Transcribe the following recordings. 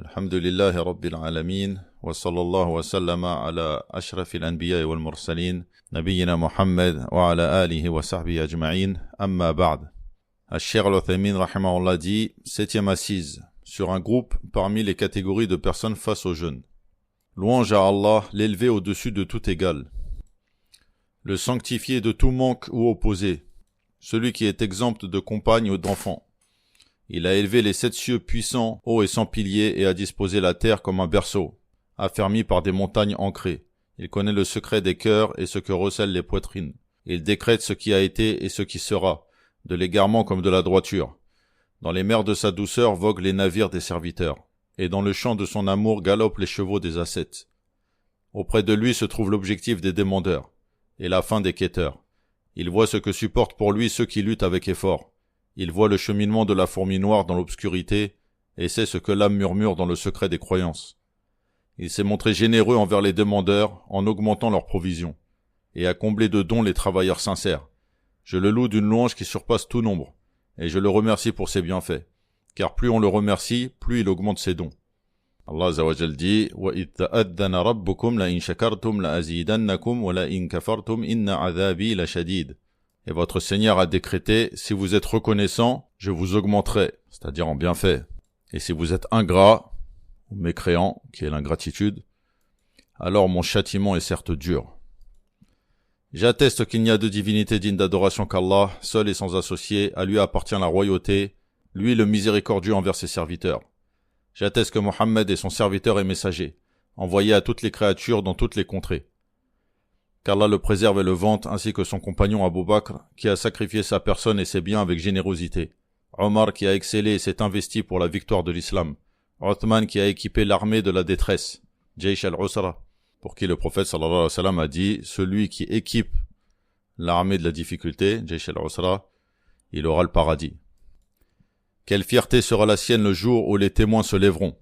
Alhamdulillahi Rabbil Alameen, wa sallallahu wa sallama ala ashrafil anbiya wal mursalin, nabiyyina Muhammad wa ala alihi wa sahbihi ajma'in, amma ba'd. Al-Cheikh Al-Uthaymin rahimahullah dit, 7e assise, sur un groupe parmi les catégories de personnes face au jeûne. Louange à Allah, l'élevé au-dessus de tout égal, le sanctifié de tout manque ou opposé, celui qui est exempt de compagne ou d'enfant. Il a élevé les 7 cieux puissants, hauts et sans piliers, et a disposé la terre comme un berceau, affermi par des montagnes ancrées. Il connaît le secret des cœurs et ce que recèlent les poitrines. Il décrète ce qui a été et ce qui sera, de l'égarement comme de la droiture. Dans les mers de sa douceur voguent les navires des serviteurs, et dans le champ de son amour galopent les chevaux des ascètes. Auprès de lui se trouve l'objectif des demandeurs, et la fin des quêteurs. Il voit ce que supportent pour lui ceux qui luttent avec effort. Il voit le cheminement de la fourmi noire dans l'obscurité, et sait ce que l'âme murmure dans le secret des croyances. Il s'est montré généreux envers les demandeurs, en augmentant leurs provisions, et a comblé de dons les travailleurs sincères. Je le loue d'une louange qui surpasse tout nombre, et je le remercie pour ses bienfaits, car plus on le remercie, plus il augmente ses dons. Allah Azza wa Jal dit, وَإِذْ تَأَذَّنَ رَبُّكُمْ لَإِنْ شَكَرْتُمْ لَأَزِيدَنَّكُمْ وَلَإِنْ كَفَرْتُمْ إِنَّ عَذَابِي لَشَدِيدٌ. Et votre Seigneur a décrété, si vous êtes reconnaissant, je vous augmenterai, c'est-à-dire en bienfait. Et si vous êtes ingrat, ou mécréant, qui est l'ingratitude, alors mon châtiment est certes dur. J'atteste qu'il n'y a de divinité digne d'adoration qu'Allah, seul et sans associé, à lui appartient la royauté, lui le miséricordieux envers ses serviteurs. J'atteste que Mohammed est son serviteur et messager, envoyé à toutes les créatures dans toutes les contrées. Qu'Allah le préserve et le vante, ainsi que son compagnon Abu Bakr, qui a sacrifié sa personne et ses biens avec générosité. Omar qui a excellé et s'est investi pour la victoire de l'islam. Uthman qui a équipé l'armée de la détresse, Jaysh al-Usra, pour qui le prophète sallallahu alayhi wa sallam a dit, celui qui équipe l'armée de la difficulté, Jaysh al-Usra, il aura le paradis. Quelle fierté sera la sienne le jour où les témoins se lèveront.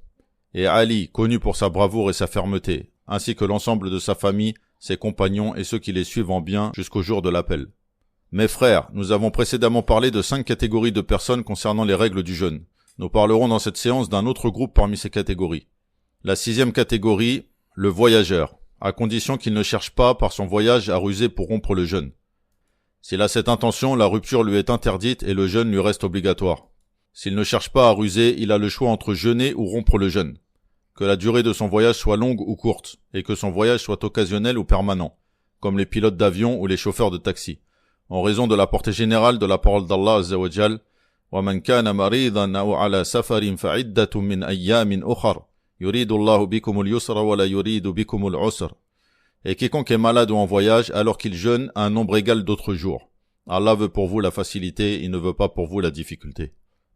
Et Ali, connu pour sa bravoure et sa fermeté, ainsi que l'ensemble de sa famille, ses compagnons et ceux qui les suivent en bien jusqu'au jour de l'appel. Mes frères, nous avons précédemment parlé de 5 catégories de personnes concernant les règles du jeûne. Nous parlerons dans cette séance d'un autre groupe parmi ces catégories. La 6e catégorie, le voyageur, à condition qu'il ne cherche pas par son voyage à ruser pour rompre le jeûne. S'il a cette intention, la rupture lui est interdite et le jeûne lui reste obligatoire. S'il ne cherche pas à ruser, il a le choix entre jeûner ou rompre le jeûne. Que la durée de son voyage soit longue ou courte, et que son voyage soit occasionnel ou permanent, comme les pilotes d'avion ou les chauffeurs de taxi, en raison de la portée générale de la parole d'Allah Azza wa Jal, وَمَنْ كَانَ مَرِيضًا أَوْ عَلَى سَفَرٍ فَعِدَّةٌ مِّنْ أَيَّامٍ أُخَرَ يُرِيدُ اللَّهُ بِكُمُ الْيُسْرَ وَلَا يُرِيدُ بِكُمُ الْعُسْرَ. Et quiconque est malade ou en voyage, alors qu'il jeûne à un nombre égal d'autres jours. Allah veut pour vous la facilité, il ne veut pas pour vous la difficulté.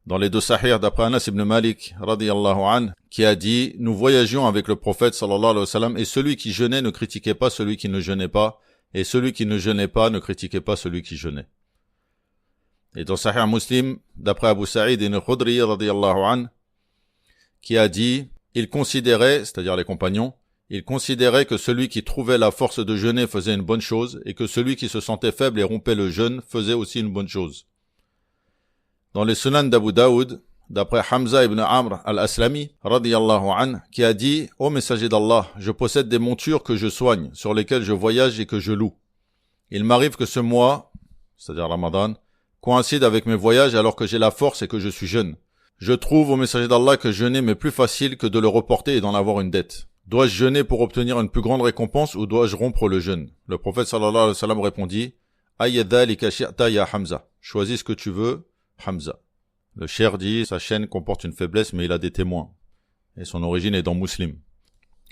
Dans les 2 Sahih d'après Anas ibn Malik, radiyallahu anhu, qui a dit, nous voyagions avec le prophète sallallahu alayhi wa sallam, et celui qui jeûnait ne critiquait pas celui qui ne jeûnait pas, et celui qui ne jeûnait pas ne critiquait pas celui qui jeûnait. Et dans Sahih Muslim, d'après Abu Sa'id ibn Khudri, radiyallahu anhu, qui a dit, il considérait, c'est-à-dire les compagnons, il considérait que celui qui trouvait la force de jeûner faisait une bonne chose, et que celui qui se sentait faible et rompait le jeûne faisait aussi une bonne chose. Dans les Sunan d'Abu Daoud, d'après Hamza ibn Amr al-Aslami, radiyallahu anhu, qui a dit, ô messager d'Allah, je possède des montures que je soigne, sur lesquelles je voyage et que je loue. Il m'arrive que ce mois, c'est-à-dire Ramadan, coïncide avec mes voyages alors que j'ai la force et que je suis jeune. Je trouve, ô messager d'Allah, que jeûner m'est plus facile que de le reporter et d'en avoir une dette. Dois-je jeûner pour obtenir une plus grande récompense ou dois-je rompre le jeûne? Le prophète sallallahu alayhi wa sallam répondit, Ayya dhalika shi'ta ya Hamza. Choisis ce que tu veux, Hamza. Le Cheikh dit, sa chaîne comporte une faiblesse, mais il a des témoins. Et son origine est dans Muslim.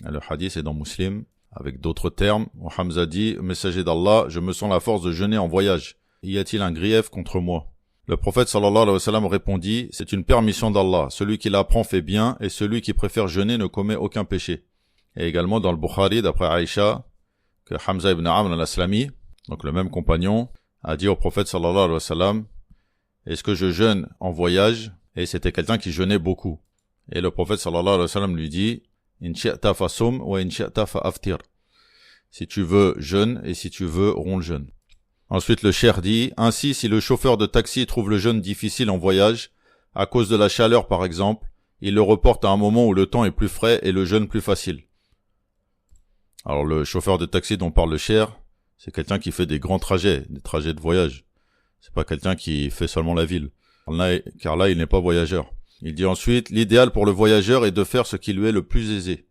Et le hadith est dans Muslim, avec d'autres termes, où Hamza dit, messager d'Allah, je me sens la force de jeûner en voyage. Y a-t-il un grief contre moi? Le prophète sallallahu alayhi wa sallam répondit, c'est une permission d'Allah. Celui qui l'apprend fait bien, et celui qui préfère jeûner ne commet aucun péché. Et également dans le Bukhari, d'après Aïcha, que Hamza ibn Amr al-Aslami, donc le même compagnon, a dit au prophète sallallahu alayhi wa sallam, est-ce que je jeûne en voyage? Et c'était quelqu'un qui jeûnait beaucoup. Et le prophète sallallahu alayhi wa sallam lui dit, in shi'ta fasum wa in shi'ta fa'aftir. Si tu veux, jeûne, et si tu veux, romps le jeûne. Ensuite, le cheikh dit, ainsi, si le chauffeur de taxi trouve le jeûne difficile en voyage, à cause de la chaleur par exemple, il le reporte à un moment où le temps est plus frais et le jeûne plus facile. Alors le chauffeur de taxi dont parle le cheikh, c'est quelqu'un qui fait des grands trajets, des trajets de voyage. C'est pas quelqu'un qui fait seulement la ville. Car là, il n'est pas voyageur. Il dit ensuite, l'idéal pour le voyageur est de faire ce qui lui est le plus aisé.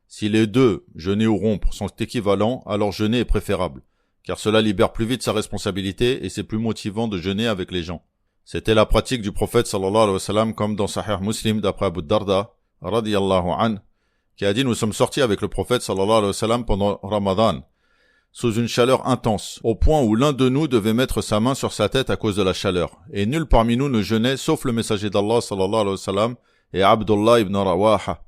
Si les deux, jeûner ou rompre, sont équivalents, alors jeûner est préférable. Car cela libère plus vite sa responsabilité et c'est plus motivant de jeûner avec les gens. C'était la pratique du prophète sallallahu alayhi wa sallam comme dans Sahih Muslim d'après Abu Darda, radiyallahu anhu, qui a dit nous sommes sortis avec le prophète sallallahu alayhi wa sallam pendant Ramadan, sous une chaleur intense, au point où l'un de nous devait mettre sa main sur sa tête à cause de la chaleur. Et nul parmi nous ne jeûnait sauf le messager d'Allah sallallahu alayhi wa sallam et Abdullah ibn Rawaha.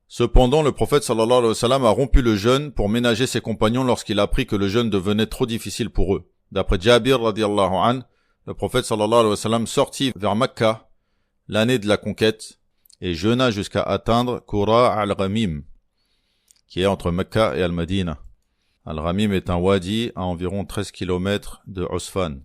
Cependant, le prophète sallallahu alayhi wa sallam a rompu le jeûne pour ménager ses compagnons lorsqu'il a appris que le jeûne devenait trop difficile pour eux. D'après Jabir radiyallahu anhu, le prophète sallallahu alayhi wa sallam sortit vers Mecca l'année de la conquête et jeûna jusqu'à atteindre Qura al-Ghamim, qui est entre Mecca et Al-Madina. Al-Ghamim est un wadi à environ 13 km de Usfan.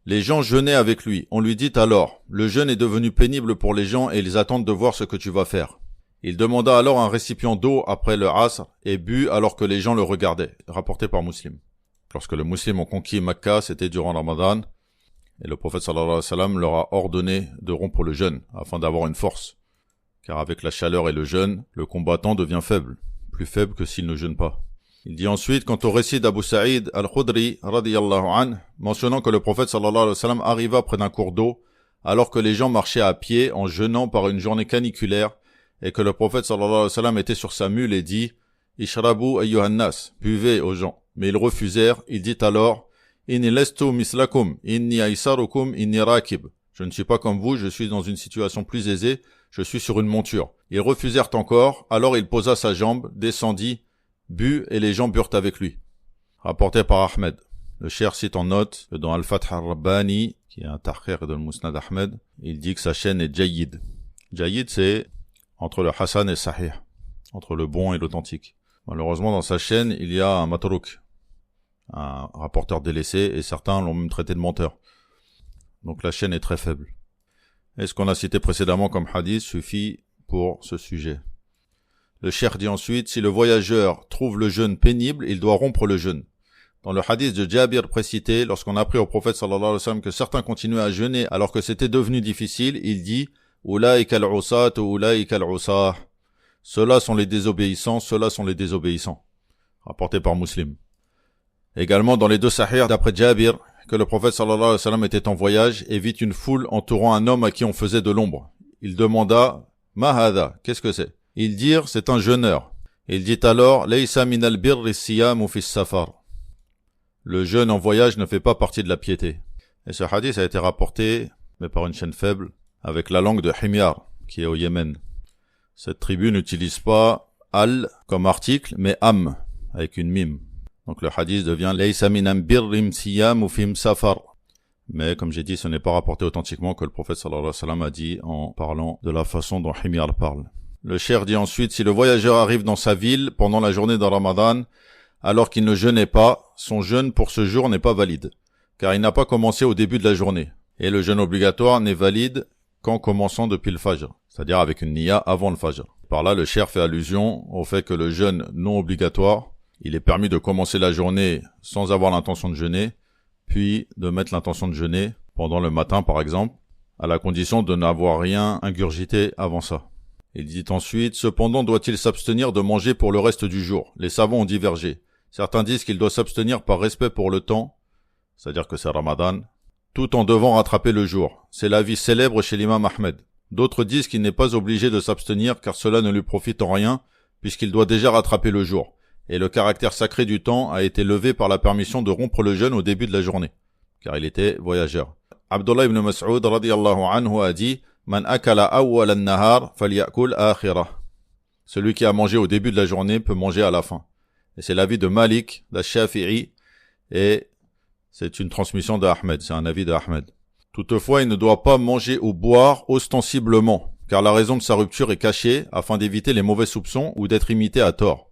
Les gens jeûnaient avec lui. On lui dit alors, le jeûne est devenu pénible pour les gens et ils attendent de voir ce que tu vas faire. Il demanda alors un récipient d'eau après le Asr et but alors que les gens le regardaient, rapporté par Muslim. Lorsque les musulmans ont conquis Mecca, c'était durant Ramadan, et le prophète sallallahu alayhi wa sallam leur a ordonné de rompre le jeûne, afin d'avoir une force. Car avec la chaleur et le jeûne, le combattant devient faible, plus faible que s'il ne jeûne pas. Il dit ensuite, quant au récit d'Abu Sa'id al-Khudri, radiyallahu anhu, mentionnant que le prophète sallallahu alayhi wa sallam arriva près d'un cours d'eau, alors que les gens marchaient à pied en jeûnant par une journée caniculaire, et que le prophète sallallahu alayhi wa sallam était sur sa mule et dit, Ishrabu ayyuhan nas, buvez aux gens. Mais ils refusèrent, il dit alors, Inni lestu mislakum, inni aisarukum, inni rakib. Je ne suis pas comme vous, je suis dans une situation plus aisée, je suis sur une monture. Ils refusèrent encore, alors il posa sa jambe, descendit, but et les gens burent avec lui. Rapporté par Ahmed. Le cheikh cite en note que dans Al-Fath al-Rabbani, qui est un tahrir de Musnad Ahmed, il dit que sa chaîne est Jayyid. Jayyid, c'est entre le Hassan et Sahih, entre le bon et l'authentique. Malheureusement, dans sa chaîne, il y a un matrouk, un rapporteur délaissé, et certains l'ont même traité de menteur. Donc la chaîne est très faible. Et ce qu'on a cité précédemment comme hadith suffit pour ce sujet. Le cheikh dit ensuite, si le voyageur trouve le jeûne pénible, il doit rompre le jeûne. Dans le hadith de Jabir précité, lorsqu'on a appris au prophète sallallahu alayhi wa sallam que certains continuaient à jeûner alors que c'était devenu difficile, il dit Ulaïka al-usat ou ulaïka al-usah. Ceux-là sont les désobéissants, ceux-là sont les désobéissants. Rapporté par Muslim. Également dans les deux sahih d'après Jabir, que le prophète sallallahu alayhi wa sallam était en voyage et vit une foule entourant un homme à qui on faisait de l'ombre. Il demanda Ma hada, qu'est-ce que c'est? Ils dirent c'est un jeûneur. Il dit alors Laysa min al-birri siyamu fi safar. Le jeûne en voyage ne fait pas partie de la piété. Et ce hadith a été rapporté, mais par une chaîne faible, avec la langue de Himyar, qui est au Yémen. Cette tribu n'utilise pas al comme article, mais am, avec une mime. Donc le hadith devient Laysa min birrim siyamu fi safar. Mais comme j'ai dit, ce n'est pas rapporté authentiquement que le prophète sallallahu alayhi wa sallam a dit en parlant de la façon dont Himyar parle. Le cheikh dit ensuite, si le voyageur arrive dans sa ville pendant la journée de Ramadan, alors qu'il ne jeûnait pas, son jeûne pour ce jour n'est pas valide, car il n'a pas commencé au début de la journée. Et le jeûne obligatoire n'est valide qu'en commençant depuis le Fajr, c'est-à-dire avec une niya avant le Fajr. Par là, le cheikh fait allusion au fait que le jeûne non obligatoire, il est permis de commencer la journée sans avoir l'intention de jeûner, puis de mettre l'intention de jeûner pendant le matin par exemple, à la condition de n'avoir rien ingurgité avant ça. Il dit ensuite, cependant doit-il s'abstenir de manger pour le reste du jour? Les savants ont divergé. Certains disent qu'il doit s'abstenir par respect pour le temps, c'est-à-dire que c'est Ramadan, tout en devant rattraper le jour. C'est l'avis célèbre chez l'imam Ahmed. D'autres disent qu'il n'est pas obligé de s'abstenir car cela ne lui profite en rien, puisqu'il doit déjà rattraper le jour. Et le caractère sacré du temps a été levé par la permission de rompre le jeûne au début de la journée, car il était voyageur. Abdullah ibn Mas'ud radiyallahu anhu a dit Man akala awwal an-nahar falyakul akhirah. Celui qui a mangé au début de la journée peut manger à la fin. Et c'est l'avis de Malik, d'Ash-Shafi'i, et c'est une transmission d'Ahmed, c'est un avis d'Ahmed. Toutefois, il ne doit pas manger ou boire ostensiblement, car la raison de sa rupture est cachée afin d'éviter les mauvais soupçons ou d'être imité à tort.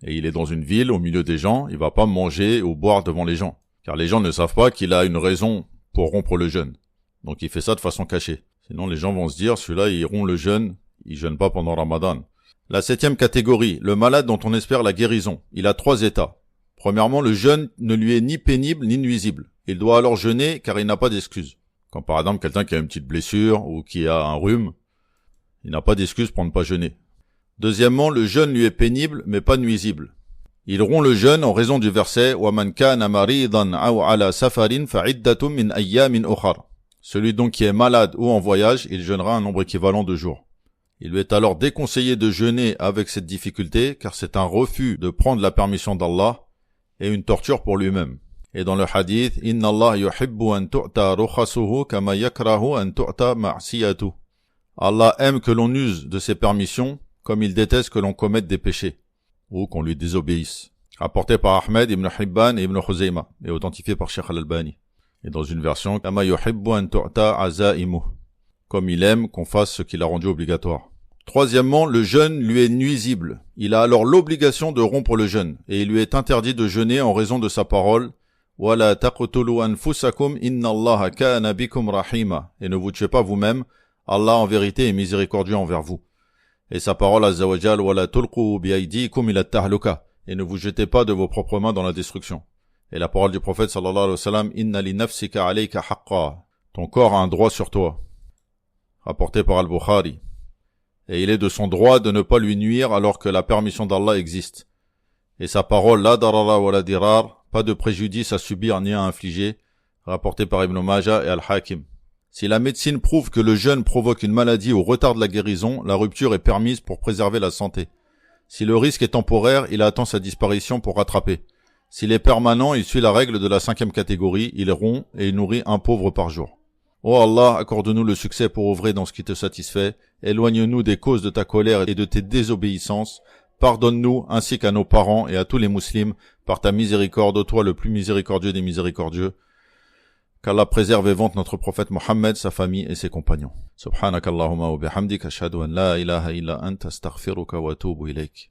Et il est dans une ville, au milieu des gens, il va pas manger ou boire devant les gens, car les gens ne savent pas qu'il a une raison pour rompre le jeûne. Donc il fait ça de façon cachée. Sinon les gens vont se dire, celui-là il rompt le jeûne, Il jeûne pas pendant Ramadan. La 7e catégorie, le malade dont on espère la guérison. Il a 3 états. Premièrement, le jeûne ne lui est ni pénible ni nuisible. Il doit alors jeûner car il n'a pas d'excuse. Comme par exemple quelqu'un qui a une petite blessure ou qui a un rhume, il n'a pas d'excuse pour ne pas jeûner. Deuxièmement, le jeûne lui est pénible mais pas nuisible. Il rompt le jeûne en raison du verset وَمَنْ كَانَ مَرِيضًا أَوْ عَلَى سَفَرٍ فَعِدَّةٌ مِنْ أَيَّامٍ أُخَرَ. Celui donc qui est malade ou en voyage, il jeûnera un nombre équivalent de jours. Il lui est alors déconseillé de jeûner avec cette difficulté car c'est un refus de prendre la permission d'Allah et une torture pour lui-même. Et dans le hadith, Inna Allah yuhibbu an tu'ta rukhasuhu kama yakrahu an tu'ta ma'siyatuhu. Allah aime que l'on use de ses permissions comme il déteste que l'on commette des péchés ou qu'on lui désobéisse. Rapporté par Ahmed ibn Hibban et ibn Khuzayma et authentifié par Sheikh Al-Albani. Et dans une version, kama yuhibbu an tu'ta azaimuhu. Comme il aime qu'on fasse ce qu'il a rendu obligatoire. Troisièmement, le jeûne lui est nuisible. Il a alors l'obligation de rompre le jeûne et il lui est interdit de jeûner en raison de sa parole وَلَا تَقْتُلُوا أَنفُسَكُمْ إِنَّ اللَّهَ كَانَ بِكُمْ رَحِيمًا. Et ne vous tuez pas vous-même, Allah en vérité est miséricordieux envers vous. Et sa parole Azza wa Jal وَلَا تُلْقُوا بِأَيْدِيكُمْ إِلَى التَّهْلُكَةِ. Et ne vous jetez pas de vos propres mains dans la destruction. Et la parole du prophète sallallahu alayhi wa sallam إِنَّ لِنَفْسِكَ عَلَيْكَ حَقًّا. Ton corps a un droit sur toi. Rapporté par Al-Bukhari. Et il est de son droit de ne pas lui nuire alors que la permission d'Allah existe. Et sa parole, la darara wa la dirar, pas de préjudice à subir ni à infliger, rapporté par Ibn Majah et Al-Hakim. Si la médecine prouve que le jeûne provoque une maladie ou retarde la guérison, la rupture est permise pour préserver la santé. Si le risque est temporaire, il attend sa disparition pour rattraper. S'il est permanent, il suit la règle de la 5e catégorie, il rompt et il nourrit un pauvre par jour. Ô Allah, accorde-nous le succès pour œuvrer dans ce qui te satisfait, éloigne-nous des causes de ta colère et de tes désobéissances, pardonne-nous ainsi qu'à nos parents et à tous les musulmans, par ta miséricorde, toi le plus miséricordieux des miséricordieux, qu'Allah préserve et vante notre prophète Mohammed, sa famille et ses compagnons. Subhanakallahumma wa bihamdik, ashhadu an la ilaha illa anta astaghfiruka wa atubu ilayk.